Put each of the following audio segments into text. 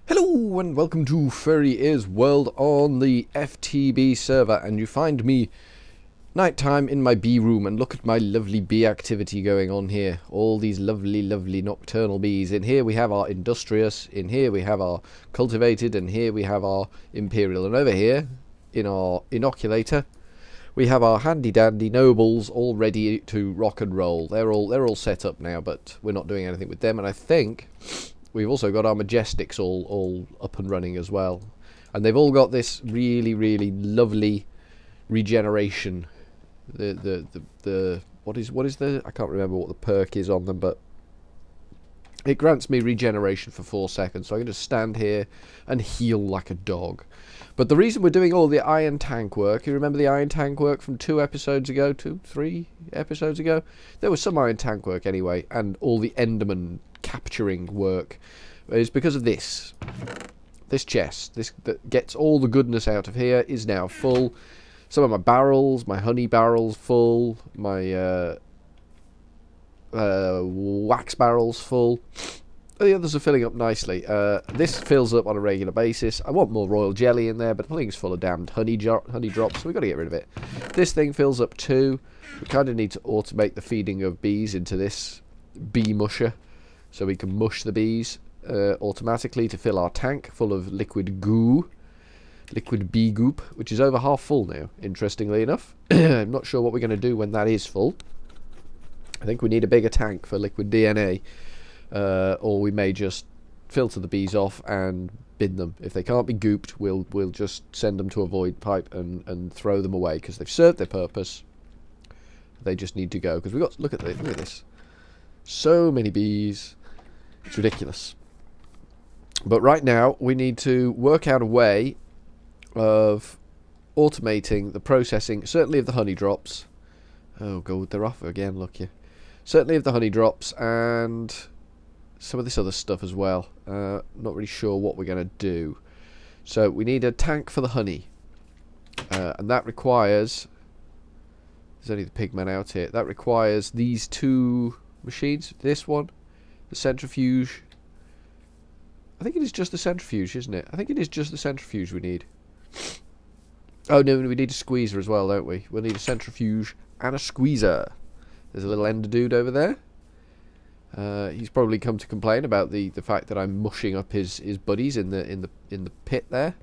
Hello and welcome to Furry Ears World on the FTB server, and you find me nighttime in my bee room, and look at my lovely bee activity going on here. All these lovely nocturnal bees. In here we have our industrious, in here we have our cultivated, and here we have our imperial, and over here in our inoculator we have our handy dandy nobles all ready to rock and roll. They're all set up now, but we're not doing anything with them, and I think we've also got our majestics all up and running as well, and they've all got this really lovely regeneration. The what is the, I can't remember what the perk is on them, but it grants me regeneration for 4 seconds, so I can just stand here and heal like a dog. But the reason we're doing all the iron tank work, you remember the iron tank work from 3 episodes ago? There was some iron tank work anyway, and all the Enderman capturing work, is because of this chest. This that gets all the goodness out of here is now full. Some of my barrels, my honey barrels full, my wax barrels full. The others are filling up nicely. This fills up on a regular basis. I want more royal jelly in there, but the thing's full of damned honey drops, so we've got to get rid of it. This thing fills up too. We kind of need to automate the feeding of bees into this bee musher, so we can mush the bees automatically to fill our tank full of liquid goo. Liquid bee goop, which is over half full now, interestingly enough. I'm not sure what we're going to do when that is full. I think we need a bigger tank for liquid DNA, or we may just filter the bees off and bin them. If they can't be gooped, we'll just send them to a void pipe and throw them away, because they've served their purpose. They just need to go, because we got, look at this, so many bees, it's ridiculous. But right now we need to work out a way of automating the processing, certainly of the honey drops. Oh god, they're off again, look you. Certainly of the honey drops, and some of this other stuff as well. Not really sure what we're going to do. So we need a tank for the honey, and that requires, there's only the pigmen out here, that requires these 2 machines. This one, the centrifuge. I think it is just the centrifuge, isn't it? I think it is just the centrifuge we need. Oh no, we need a squeezer as well, don't we? We'll need a centrifuge and a squeezer. There's a little ender dude over there. He's probably come to complain about the fact that I'm mushing up his buddies in the pit there.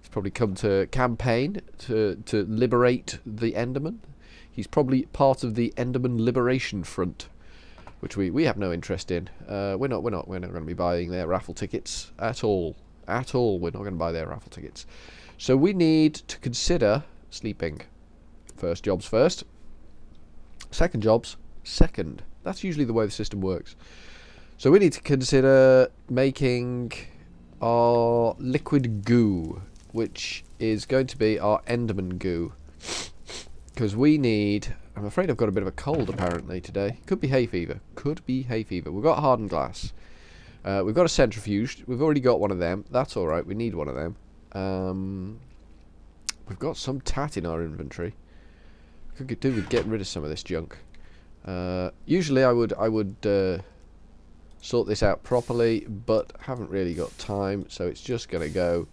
He's probably come to campaign to liberate the Enderman. He's probably part of the Enderman Liberation Front, which we have no interest in. We're not going to be buying their raffle tickets at all. At all, we're not going to buy their raffle tickets. So we need to consider sleeping. First jobs first. Second jobs second. That's usually the way the system works. So we need to consider making our liquid goo, which is going to be our Enderman goo. Because we need, I'm afraid I've got a bit of a cold apparently today. Could be hay fever. Could be hay fever. We've got hardened glass. We've got a centrifuge. We've already got one of them. That's alright. We need one of them. We've got some tat in our inventory. Could do with getting rid of some of this junk. Usually I would sort this out properly, but haven't really got time, so it's just going to go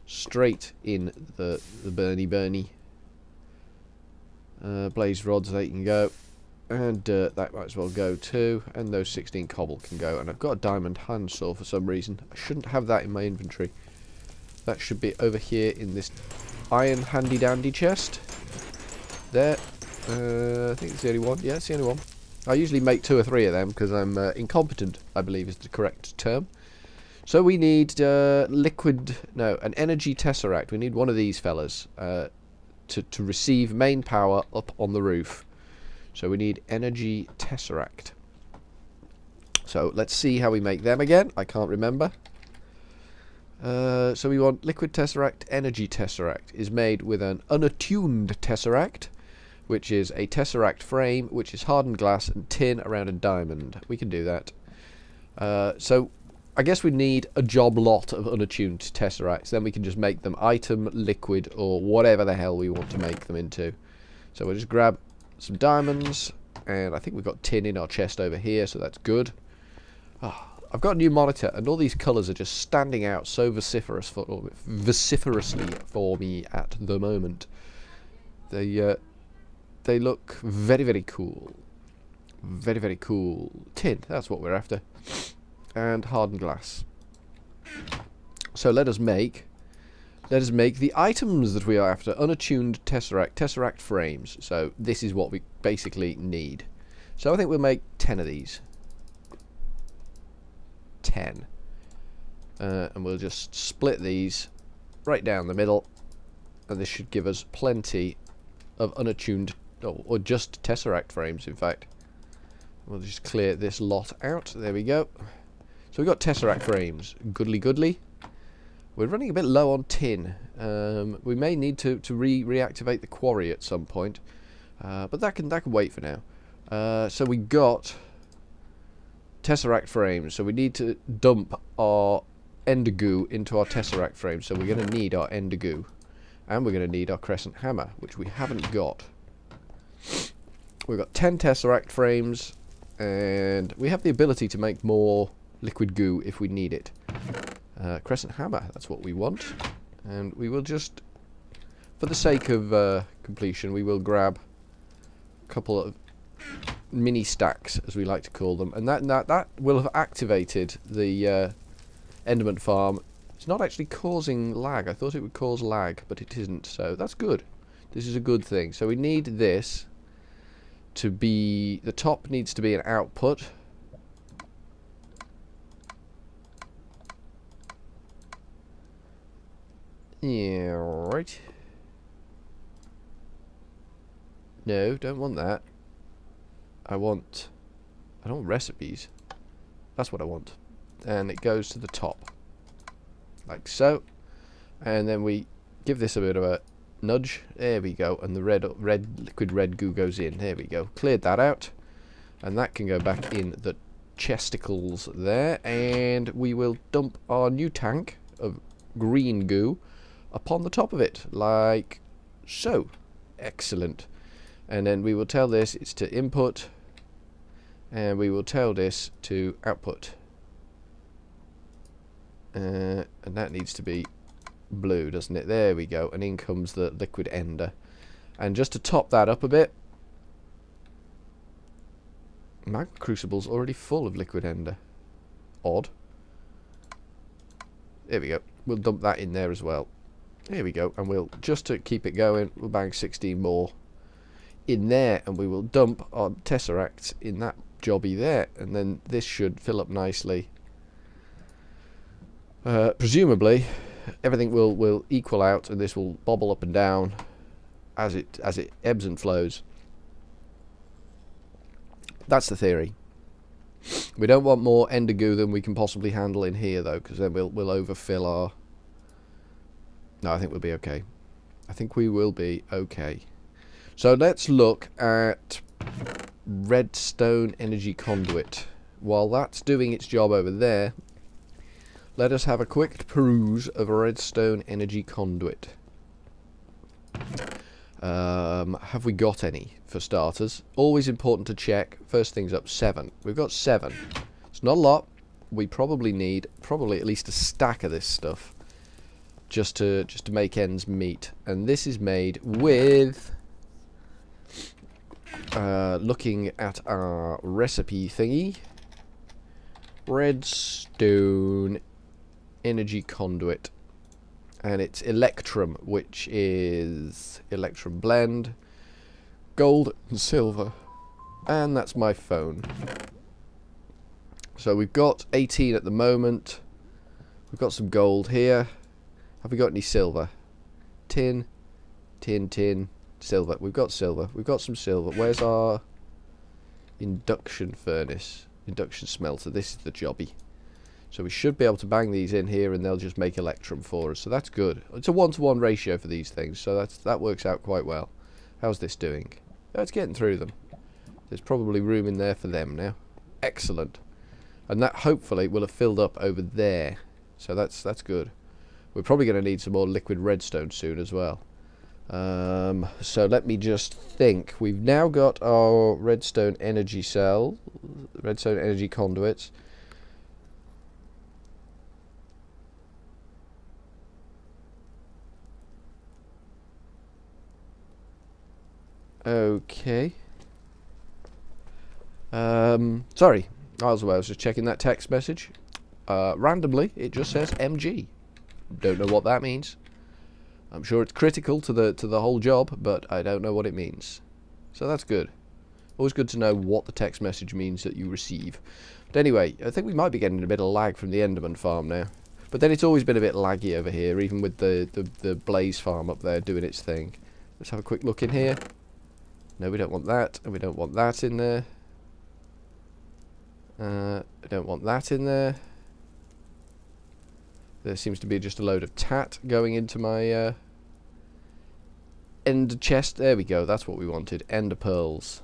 straight in the Bernie. Blaze rods, they can go, and dirt, that might as well go too, and those 16 cobble can go. And I've got a diamond handsaw for some reason. I shouldn't have that in my inventory. That should be over here in this iron handy dandy chest. There. I think it's the only one. Yeah, it's the only one. I usually make 2 or 3 of them because I'm incompetent, I believe is the correct term. So we need an energy tesseract. We need one of these fellas to receive main power up on the roof. So we need energy tesseract. So let's see how we make them again. I can't remember. So we want liquid tesseract, energy tesseract is made with an unattuned tesseract, which is a tesseract frame, which is hardened glass and tin around a diamond. We can do that. So I guess we need a job lot of unattuned tesseracts. Then we can just make them item, liquid, or whatever the hell we want to make them into. So we'll just grab some diamonds, and I think we've got tin in our chest over here, so that's good. I've got a new monitor, and all these colours are just standing out so vociferously for me at the moment. They look very, very cool. Very, very cool. Tin, that's what we're after. And hardened glass. So let us make the items that we are after. Unattuned tesseract frames. So this is what we basically need. So I think we'll make 10 of these. 10. And we'll just split these right down the middle, and this should give us plenty of unattuned, or just tesseract frames, in fact. We'll just clear this lot out. There we go. So we've got tesseract frames. Goodly goodly. We're running a bit low on tin. We may need to reactivate the quarry at some point, but that can wait for now. So we got tesseract frames. So we need to dump our ender goo into our tesseract frames. So we're going to need our ender goo, and we're going to need our crescent hammer, which we haven't got. We've got 10 tesseract frames, and we have the ability to make more liquid goo if we need it. Crescent hammer, that's what we want. And we will just, for the sake of completion, we will grab a couple of mini stacks, as we like to call them, and that will have activated the Enderman farm. It's not actually causing lag. I thought it would cause lag, but it isn't, so that's good. This is a good thing. So we need this to be, the top needs to be an output. Yeah, right. No, don't want that. I don't want recipes. That's what I want. And it goes to the top. Like so. And then we give this a bit of a nudge. There we go. And the liquid red goo goes in. There we go. Cleared that out. And that can go back in the chesticles there. And we will dump our new tank of green goo upon the top of it. Like so. Excellent. And then we will tell this it's to input. And we will tell this to output. And that needs to be blue, doesn't it? There we go. And in comes the liquid ender. And just to top that up a bit, my crucible's already full of liquid ender. Odd. There we go. We'll dump that in there as well. There we go. And we'll, just to keep it going, we'll bang 16 more in there, and we will dump our tesseracts in that jobby there, and then this should fill up nicely. Presumably everything will equal out, and this will bobble up and down as it ebbs and flows. That's the theory. We don't want more ender goo than we can possibly handle in here, though, because then we'll overfill our... No, I think we'll be okay. I think we will be okay. So let's look at redstone energy conduit. While that's doing its job over there, let us have a quick peruse of a redstone energy conduit. Have we got any, for starters? Always important to check. First things up, 7. We've got 7. It's not a lot. We probably need at least a stack of this stuff just to make ends meet. And this is made with... looking at our recipe thingy, redstone energy conduit, and it's electrum, which is electrum blend, gold and silver, and that's my phone. So we've got 18 at the moment. We've got some gold here. Have we got any silver? Tin, silver. We've got silver. We've got some silver. Where's our induction furnace? Induction smelter. This is the jobby. So we should be able to bang these in here, and they'll just make electrum for us. So that's good. It's a 1-to-1 ratio for these things, so that works out quite well. How's this doing? Oh, it's getting through them. There's probably room in there for them now. Excellent. And that hopefully will have filled up over there. So that's good. We're probably going to need some more liquid redstone soon as well. So let me just think. We've now got our redstone energy cell, redstone energy conduits. Okay. Sorry. I was just checking that text message. Randomly, it just says MG. Don't know what that means. I'm sure it's critical to the whole job, but I don't know what it means. So that's good. Always good to know what the text message means that you receive. But anyway, I think we might be getting a bit of lag from the Enderman farm now. But then it's always been a bit laggy over here, even with the Blaze farm up there doing its thing. Let's have a quick look in here. No, we don't want that, and we don't want that in there. I don't want that in there. There seems to be just a load of tat going into my ender chest. There we go, that's what we wanted. Ender pearls.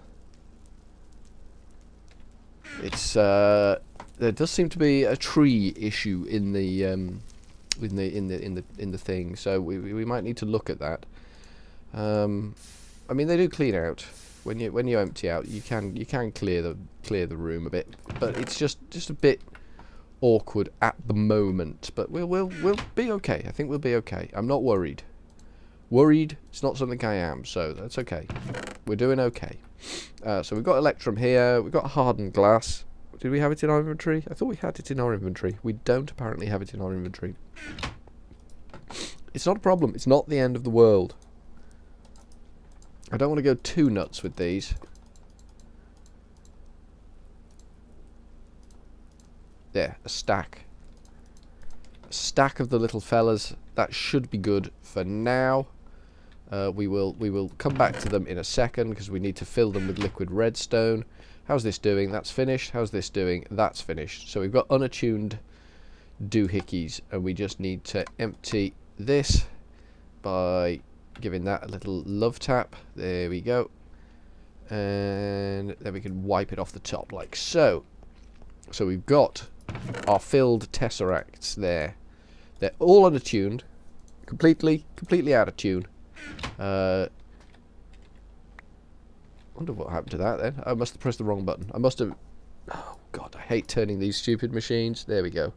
It's there does seem to be a tree issue in the thing, so we might need to look at that. I mean, they do clean out when you empty out. You can clear the room a bit, but it's just a bit awkward at the moment. But we'll be okay. I think we'll be okay. I'm not worried. Worried, it's not something I am, so that's okay. We're doing okay. So we've got Electrum here. We've got hardened glass. Did we have it in our inventory? I thought we had it in our inventory. We don't apparently have it in our inventory. It's not a problem. It's not the end of the world. I don't want to go too nuts with these. There, a stack. A stack of the little fellas. That should be good for now. We will come back to them in a second because we need to fill them with liquid redstone. How's this doing? That's finished. How's this doing? That's finished. So we've got unattuned doohickeys, and we just need to empty this by giving that a little love tap. There we go. And then we can wipe it off the top like so. So we've got our filled tesseracts there. They're all unattuned. Completely out of tune. Wonder what happened to that then. I must have pressed the wrong button. I must have... Oh god, I hate turning these stupid machines. There we go.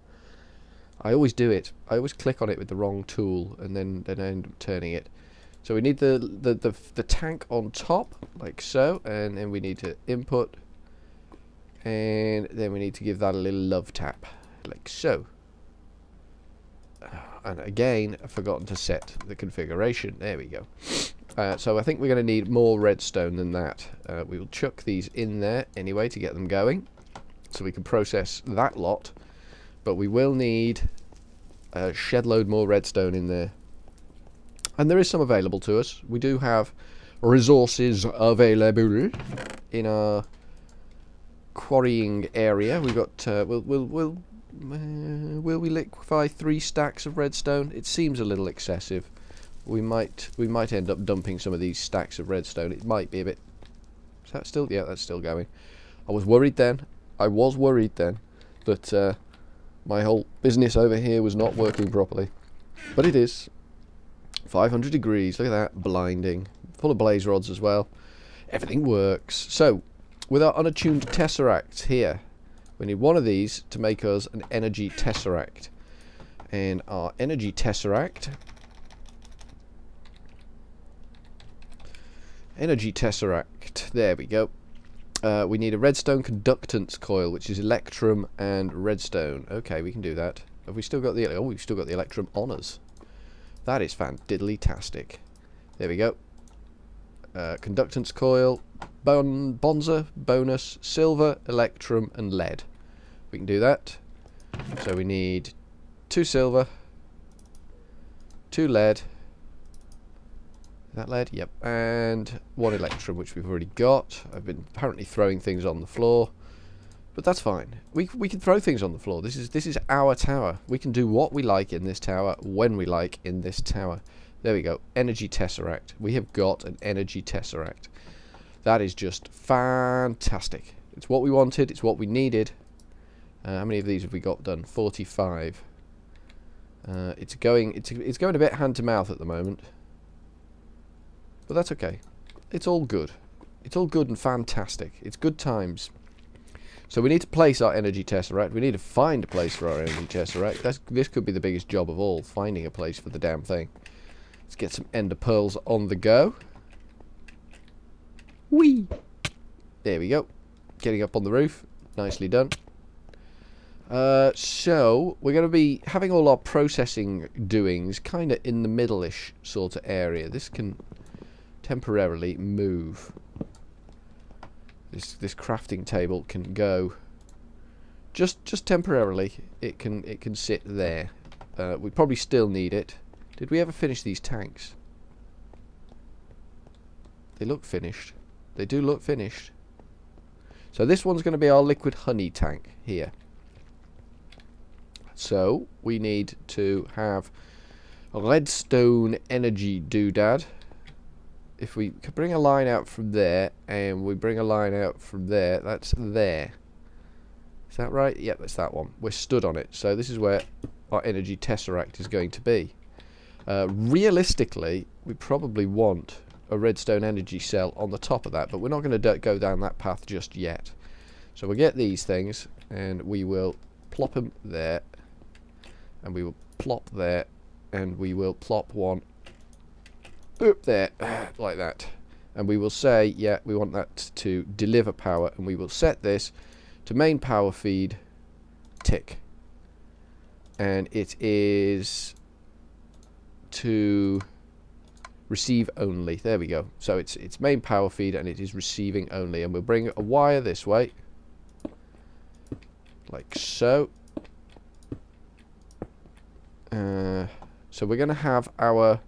I always do it. I always click on it with the wrong tool and then I end up turning it. So we need the tank on top, like so, and then we need to input, and then we need to give that a little love tap, like so. And again, I've forgotten to set the configuration. There we go. So I think we're going to need more redstone than that. We will chuck these in there anyway to get them going, so we can process that lot. But we will need a shed load more redstone in there. And there is some available to us. We do have resources available in our quarrying area. We've got will we liquefy 3 stacks of redstone? It seems a little excessive. We might end up dumping some of these stacks of redstone. It might be a bit... Is that still... Yeah, that's still going. I was worried then that my whole business over here was not working properly. But it is. 500 degrees, look at that, blinding. Full of blaze rods as well. Everything works. So, with our unattuned tesseracts here, we need one of these to make us an energy tesseract. And our energy tesseract... Energy tesseract, there we go. We need a redstone conductance coil, which is electrum and redstone. Okay, we can do that. Have we still got the... Oh, we've still got the electrum on us. That is fan-diddly-tastic. There we go. Conductance coil, bonza, bonus, silver, electrum, and lead. We can do that. So we need 2 silver, 2 lead. Is that lead? Yep. And 1 electrum, which we've already got. I've been apparently throwing things on the floor. But that's fine. We can throw things on the floor. This is our tower. We can do what we like in this tower when we like in this tower. There we go. Energy tesseract. We have got an energy tesseract. That is just fantastic. It's what we wanted. It's what we needed. How many of these have we got done? 45. It's going a bit hand to mouth at the moment. But that's okay. It's all good. It's all good and fantastic. It's good times. So we need to place our energy tesseract. We need to find a place for our energy tesseract. This could be the biggest job of all, finding a place for the damn thing. Let's get some ender pearls on the go. Whee! There we go. Getting up on the roof. Nicely done. So, we're going to be having all our processing doings kind of in the middle-ish sort of area. This can temporarily move. This crafting table can go just temporarily. It can sit there. We probably still need it. Did we ever finish these tanks? They look finished. They do look finished. So this one's going to be our liquid honey tank here. So we need to have a redstone energy doodad. If we could bring a line out from there, and we bring a line out from there, that's there. Is that right? Yep, that's that one. We're stood on it. So this is where our energy tesseract is going to be. Realistically, we probably want a redstone energy cell on the top of that, but we're not going to go down that path just yet. So we'll get these things, and we will plop them there, and we will plop there, and we will plop one up there, like that. And we will say, yeah, we want that to deliver power, and we will set this to main power feed tick. And it is to receive only. There we go. So it's main power feed, and it is receiving only. And we'll bring a wire this way, like so. So we're going to have our...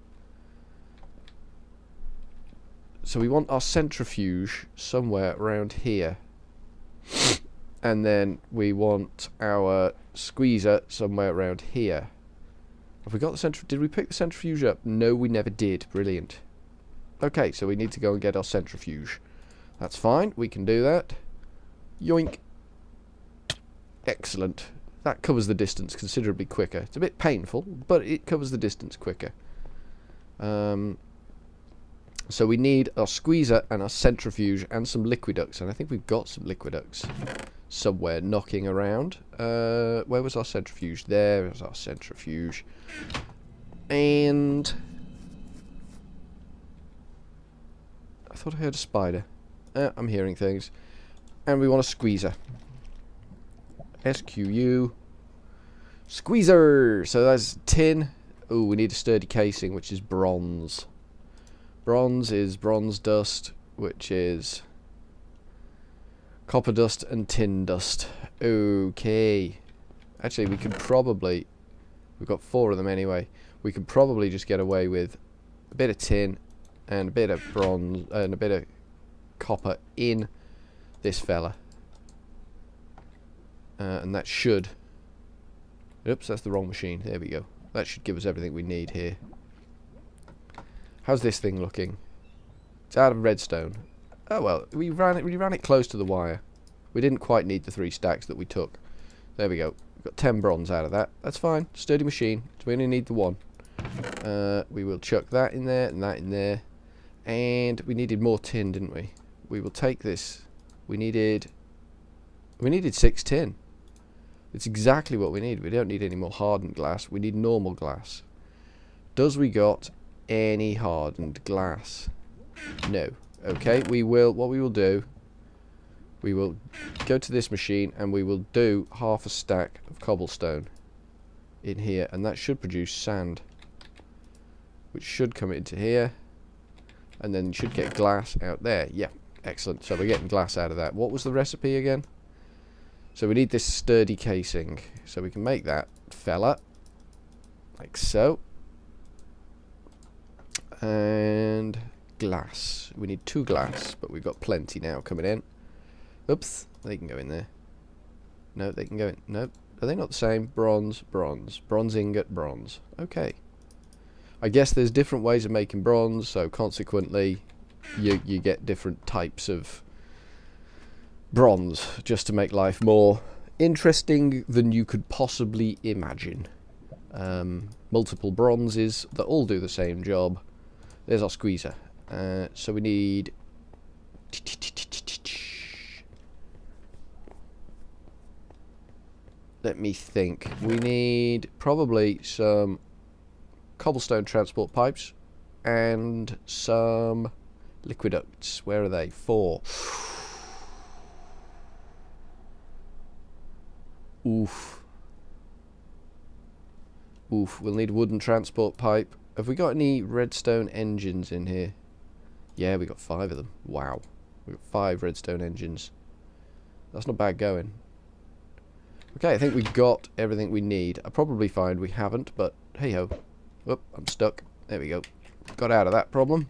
So we want our centrifuge somewhere around here. And then we want our squeezer somewhere around here. Have we got the centrifuge? Did we pick the centrifuge up? No, we never did. Brilliant. Okay, so we need to go and get our centrifuge. That's fine. We can do that. Yoink. Excellent. That covers the distance considerably quicker. It's a bit painful, but it covers the distance quicker. So we need our squeezer and our centrifuge and some liquiducts, and I think we've got some liquiducts somewhere knocking around. Where was our centrifuge? There is our centrifuge. And I thought I heard a spider. I'm hearing things. And we want a squeezer. SQU. Squeezer! So that's tin. Ooh, we need a sturdy casing, which is bronze. Bronze is bronze dust, which is copper dust and tin dust. Okay. Actually, we could probably... We've got 4 of them anyway. We could probably just get away with a bit of tin and a bit of bronze and a bit of copper in this fella. And that should... Oops, that's the wrong machine. There we go. That should give us everything we need here. How's this thing looking? It's out of redstone. Oh well, we ran it close to the wire. We didn't quite need the 3 stacks that we took. There we go. We've got 10 bronze out of that. That's fine. Sturdy machine. So we only need the 1. We will chuck that in there and that in there. And we needed more tin, didn't we? We will take this. We needed 6 tin. It's exactly what we need. We don't need any more hardened glass. We need normal glass. Does we got any hardened glass? No. Okay, what we will do, we will go to this machine and we will do half a stack of cobblestone in here, and that should produce sand, which should come into here, and then you should get glass out there. Yeah, excellent. So we're getting glass out of that. What was the recipe again? So we need this sturdy casing, so we can make that fella like so. And glass. We need 2 glass, but we've got plenty now coming in. Oops, they can go in there. No, they can go in. Nope. Are they not the same? Bronze, bronze. Bronze ingot, bronze. Okay. I guess there's different ways of making bronze, so consequently you get different types of bronze, just to make life more interesting than you could possibly imagine. Multiple bronzes that all do the same job. There's our squeezer. So we need... Let me think. We need probably some cobblestone transport pipes and some Liquiducts, where are they? 4. Oof. Oof, we'll need wooden transport pipe. Have we got any redstone engines in here? Yeah, we got 5 of them. Wow. We've got 5 redstone engines. That's not bad going. Okay, I think we got everything we need. I probably find we haven't, but hey ho. Whoop, I'm stuck. There we go. Got out of that problem.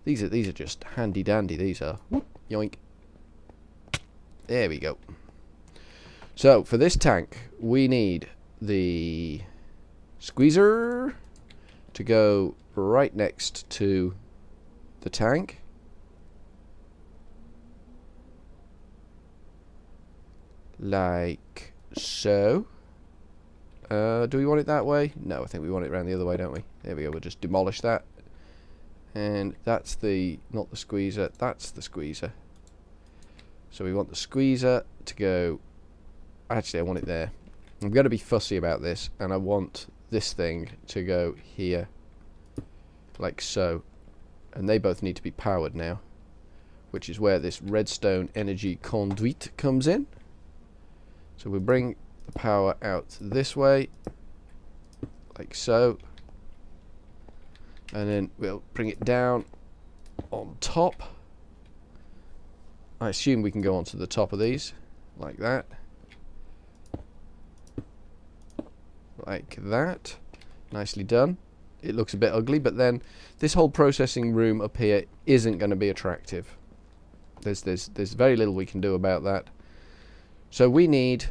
These are just handy dandy, these are. Whoop, yoink. There we go. So, for this tank, we need the squeezer to go right next to the tank. Like so. Do we want it that way? No, I think we want it around the other way, don't we? There we go, we'll just demolish that. And that's the, not the squeezer, that's the squeezer. So we want the squeezer to go, actually I want it there. I'm going to be fussy about this, and I want this thing to go here. Like so. And they both need to be powered now. Which is where this redstone energy conduit comes in. So we bring the power out this way. Like so. And then we'll bring it down on top. I assume we can go onto the top of these. Like that. Like that. Nicely done. It looks a bit ugly, but then this whole processing room up here isn't going to be attractive. There's very little we can do about that. So we need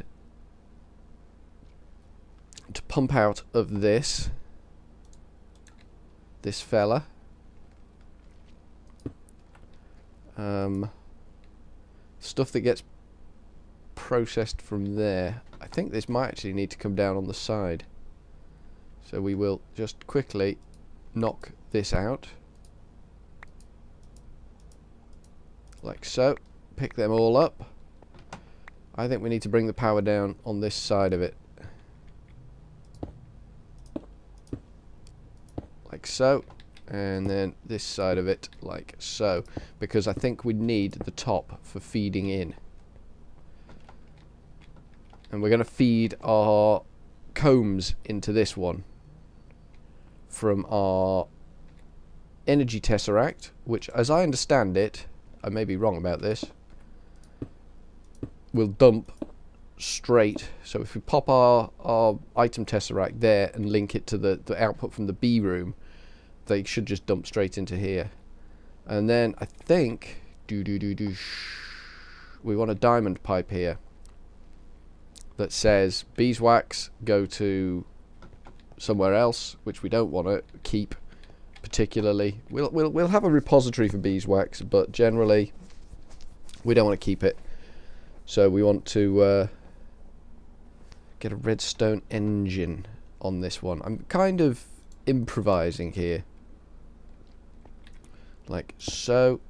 to pump out of this fella. Stuff that gets processed from there. I think this might actually need to come down on the side. So we will just quickly knock this out. Like so. Pick them all up. I think we need to bring the power down on this side of it. Like so. And then this side of it like so. Because I think we need the top for feeding in. And we're going to feed our combs into this one from our energy tesseract, which, as I understand it, I may be wrong about this, will dump straight. So if we pop our item tesseract there and link it to the output from the B room, they should just dump straight into here. And then I think we want a diamond pipe here that says beeswax go to somewhere else, which we don't want to keep particularly. We'll have a repository for beeswax, but generally we don't want to keep it. So we want to get a redstone engine on this one. I'm kind of improvising here. Like so.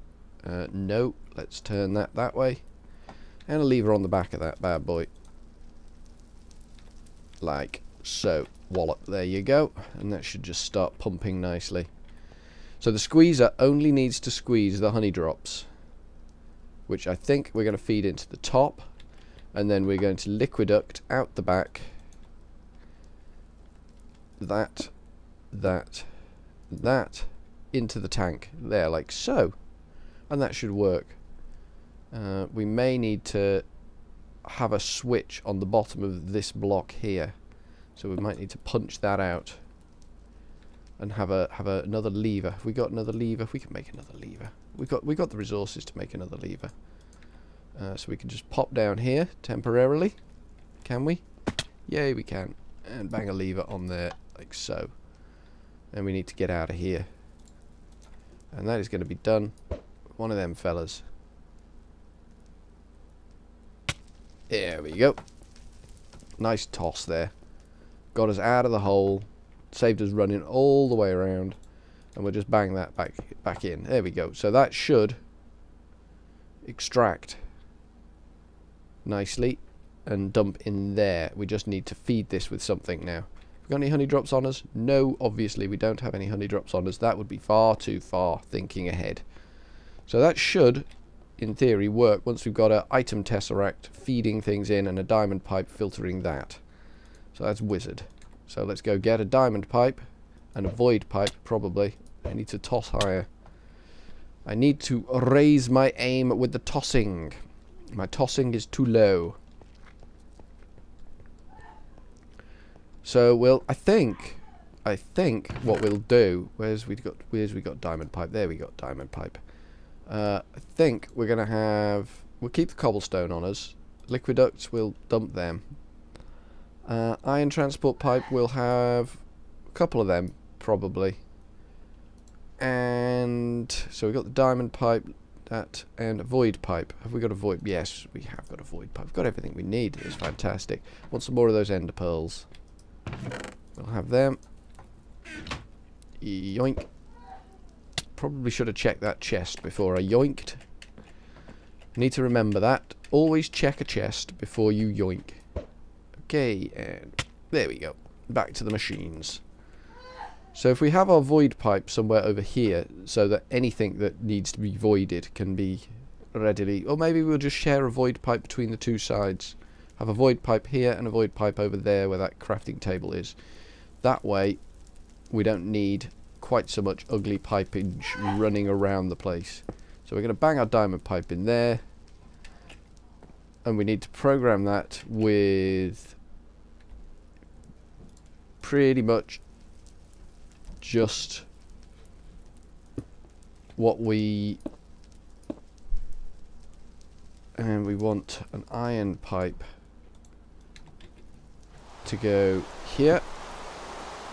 No, let's turn that way. And a lever on the back of that bad boy. Like so. Wallop, there you go. And that should just start pumping nicely. So the squeezer only needs to squeeze the honey drops, which I think we're going to feed into the top, and then we're going to liquiduct out the back that into the tank there, like so. And that should work. We may need to have a switch on the bottom of this block here. So we might need to punch that out and have another lever. Have we got another lever? We can make another lever. We got the resources to make another lever. So we can just pop down here temporarily. Can we? Yay, we can. And bang a lever on there like so. And we need to get out of here. And that is going to be done. One of them fellas. There we go. Nice toss there. Got us out of the hole, saved us running all the way around, and we'll just bang that back in. There we go. So that should extract nicely and dump in there. We just need to feed this with something now. We got any honey drops on us? No, obviously we don't have any honey drops on us. That would be far too far thinking ahead. So that should, in theory, work once we've got an item tesseract feeding things in and a diamond pipe filtering that. So that's wizard. So let's go get a diamond pipe and a void pipe, probably. I need to toss higher. I need to raise my aim with the tossing. My tossing is too low. So I think what we'll do, where's we got diamond pipe? There we got diamond pipe. I think we're gonna we'll keep the cobblestone on us. Liquiducts, we'll dump them. Iron transport pipe, we'll have a couple of them probably. And so we've got the diamond pipe, and a void pipe. Have we got a void? Yes, we have got a void pipe. We've got everything we need. It's fantastic. Want some more of those ender pearls? We'll have them. Yoink. Probably should have checked that chest before I yoinked. Need to remember that. Always check a chest before you yoink. Okay, and there we go. Back to the machines. So if we have our void pipe somewhere over here, so that anything that needs to be voided can be readily... Or maybe we'll just share a void pipe between the two sides. Have a void pipe here and a void pipe over there where that crafting table is. That way, we don't need quite so much ugly pipage running around the place. So we're going to bang our diamond pipe in there. And we need to program that with pretty much just what we... And we want an iron pipe to go here.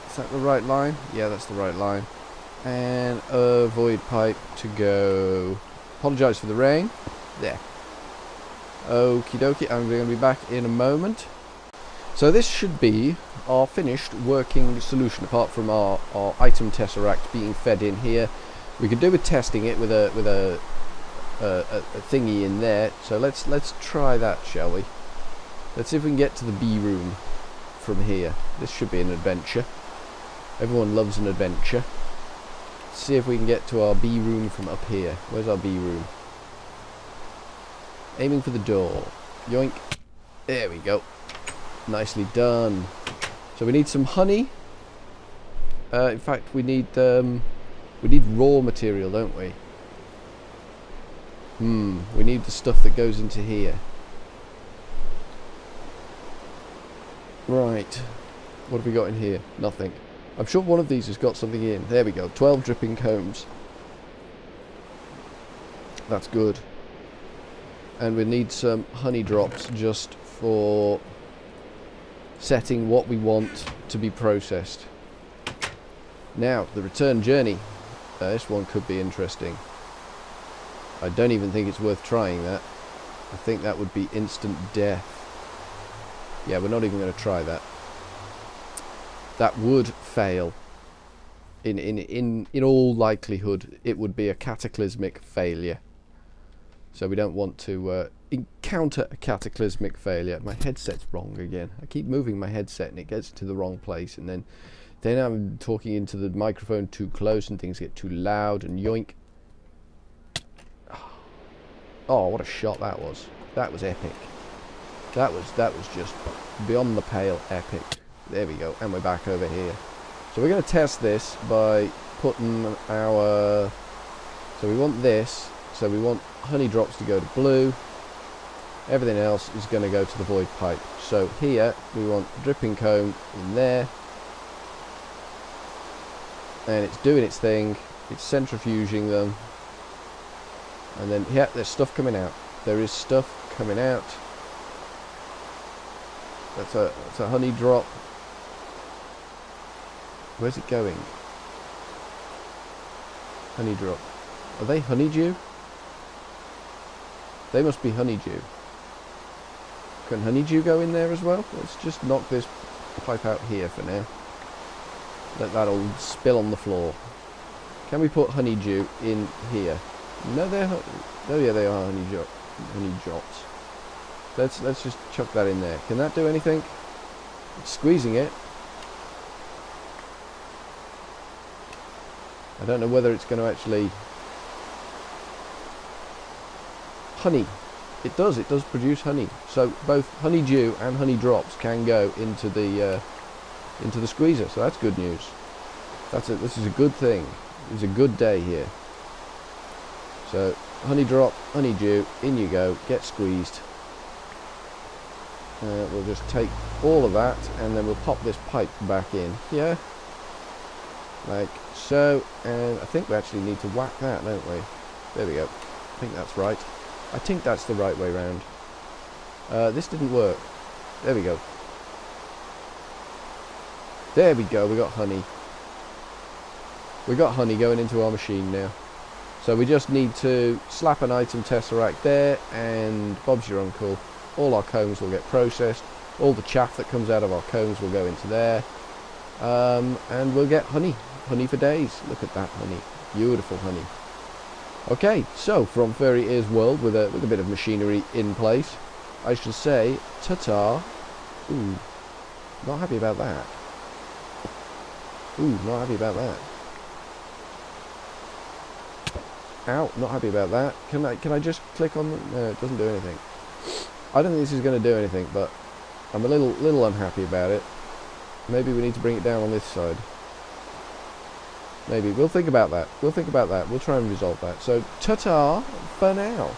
Is that the right line? Yeah, that's the right line. And a void pipe to go... Apologise for the rain. There. Okie dokie, I'm going to be back in a moment. So this should be our finished working solution, apart from our item tesseract being fed in here. We could do with testing it with a thingy in there. So let's try that, shall we? Let's see if we can get to the B room from here. This should be an adventure. Everyone loves an adventure. Let's see if we can get to our B room from up here. Where's our B room? Aiming for the door. Yoink. There we go. Nicely done. So we need some honey. In fact, we need raw material, don't we? We need the stuff that goes into here. Right. What have we got in here? Nothing. I'm sure one of these has got something in. There we go. 12 dripping combs. That's good. And we need some honey drops just for setting what we want to be processed. Now, the return journey. This one could be interesting. I don't even think it's worth trying that. I think that would be instant death. Yeah, we're not even going to try that. That would fail. In all likelihood, it would be a cataclysmic failure. So we don't want to encounter a cataclysmic failure. My headset's wrong again. I keep moving my headset and it gets to the wrong place, and then I'm talking into the microphone too close and things get too loud and yoink. Oh, what a shot that was. That was epic. That was just beyond the pale epic. There we go, and we're back over here. So we're going to test this by putting our... So we want this. So we want honey drops to go to blue. Everything else is going to go to the void pipe. So here we want dripping comb in there. And it's doing its thing. It's centrifuging them. And then, yeah, there's stuff coming out. There is stuff coming out. That's a honey drop. Where's it going? Honey drop. Are they honeydew? They must be honeydew. Can honeydew go in there as well? Let's just knock this pipe out here for now. Let that all spill on the floor. Can we put honeydew in here? No, oh yeah, they are honey drops. Let's just chuck that in there. Can that do anything? It's squeezing it. I don't know whether it's going to actually... honey. It does produce honey. So both honeydew and honey drops can go into the squeezer. So that's good news. This is a good thing. It's a good day here. So honey drop, honeydew, in you go. Get squeezed. We'll just take all of that and then we'll pop this pipe back in here. Like so. And I think we actually need to whack that, don't we? There we go. I think that's right. I think that's the right way round. This didn't work. There we go. There we go. We got honey. We got honey going into our machine now. So we just need to slap an item tesseract there, and Bob's your uncle. All our combs will get processed. All the chaff that comes out of our combs will go into there. And we'll get honey. Honey for days. Look at that honey. Beautiful honey. Okay, so from Furry Ears World with a bit of machinery in place, I should say ta-ta. Ooh, not happy about that. Ooh, not happy about that. Ow, not happy about that. Can I just click on them? No, it doesn't do anything. I don't think this is going to do anything, but I'm a little unhappy about it. Maybe we need to bring it down on this side. Maybe. We'll think about that. We'll think about that. We'll try and resolve that. So, ta-ta for now.